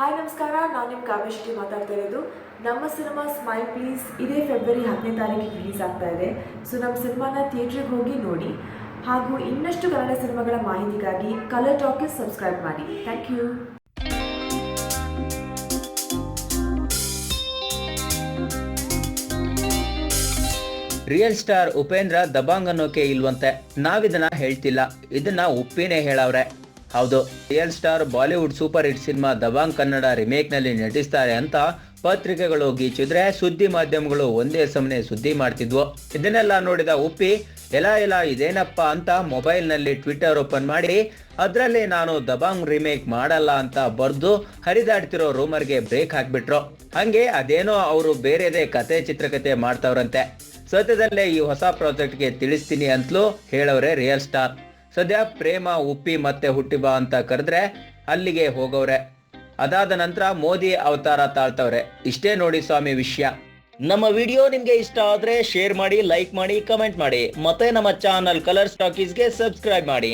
Hi ನಮಸ್ಕಾರ, ನಾನು ನಿಮ್ಮ ಕಾವ್ಯಶ್ರೀ ಮಾತಾಡ್ತಾ ಇರೋದು. ನಮ್ಮ ಸಿನಿಮಾ ಸ್ಮೈಲ್ ಪ್ಲೀಸ್ ಇದೇ ಫೆಬ್ರವರಿ 10ನೇ ತಾರೀಕಿಗೆ ರಿಲೀಸ್ ಆಗ್ತಾ ಇದೆ. ಸೊ ನಮ್ಮ ಸಿನಿಮಾನ ಥಿಯೇಟ್ರಿಗೆ ಹೋಗಿ ನೋಡಿ. ಹಾಗೂ ಇನ್ನಷ್ಟು ಕನ್ನಡ ಸಿನಿಮಾಗಳ ಮಾಹಿತಿಗಾಗಿ ಕಲರ್ ಟಾಕೀಸ್ ಸಬ್ಸ್ಕ್ರೈಬ್ ಮಾಡಿ. Thank you. Real star Upendra Dabangg ಅನ್ನೋಕೆ ಇಲ್ವಂತೆ. ನಾವಿದನ್ನ ಹೇಳ್ತಿಲ್ಲ, ಇದನ್ನ ಉಪ್ಪಿನೇ ಹೇಳವ್ರೆ. ಹೌದು, real star Bollywood super hit cinema Dabangg Kannada remake ನಲ್ಲಿ ನಟಿಸ್ತಾರೆ ಅಂತ ಪತ್ರಿಕೆಗಳು ಗೀಚಿದ್ರೆ ಸುದ್ದಿ ಮಾಧ್ಯಮಗಳು ಒಂದೇ ಸಮನೆ ಸುದ್ದಿ ಮಾಡ್ತಿದ್ವು. ಇದನ್ನೆಲ್ಲ ನೋಡಿದ ಉಪ್ಪಿ ಎಲ್ಲ ಇದೇನಪ್ಪ ಅಂತ ಮೊಬೈಲ್ ನಲ್ಲಿ ಟ್ವಿಟರ್ ಓಪನ್ ಮಾಡಿ ಅದ್ರಲ್ಲಿ ನಾನು ದಬಾಂಗ್ ರಿಮೇಕ್ ಮಾಡಲ್ಲ ಅಂತ ಬರ್ದು ಹರಿದಾಡ್ತಿರೋ ರೂಮರ್ಗೆ ಬ್ರೇಕ್ ಹಾಕ್ಬಿಟ್ರು. ಹಂಗೆ ಅದೇನೋ ಅವರು ಬೇರೆದೇ ಕತೆ ಚಿತ್ರಕಥೆ ಮಾಡ್ತಾವ್ರಂತೆ. ಸದ್ಯದಲ್ಲೇ ಈ ಹೊಸ ಪ್ರಾಜೆಕ್ಟ್ಗೆ ತಿಳಿಸ್ತೀನಿ ಅಂತಲೂ ಹೇಳವ್ರೆ ರಿಯಲ್ ಸ್ಟಾರ್. ಸದ್ಯ ಪ್ರೇಮ ಉಪ್ಪಿ ಮತ್ತೆ ಹುಟ್ಟಿಬಾ ಅಂತ ಕರೆದ್ರೆ ಅಲ್ಲಿಗೆ ಹೋಗವ್ರೆ. ಅದಾದ ನಂತರ ಮೋದಿ ಅವತಾರ ತಾಳ್ತವ್ರೆ. ಇಷ್ಟೇ ನೋಡಿ ಸ್ವಾಮಿ ವಿಷಯ. ನಮ್ಮ ವಿಡಿಯೋ ನಿಮ್ಗೆ ಇಷ್ಟ ಆದ್ರೆ ಶೇರ್ ಮಾಡಿ, ಲೈಕ್ ಮಾಡಿ, ಕಮೆಂಟ್ ಮಾಡಿ. ಮತ್ತೆ ನಮ್ಮ ಚಾನಲ್ ಕಲರ್ಸ್ ಟಾಕೀಸ್ಗೆ ಸಬ್ಸ್ಕ್ರೈಬ್ ಮಾಡಿ.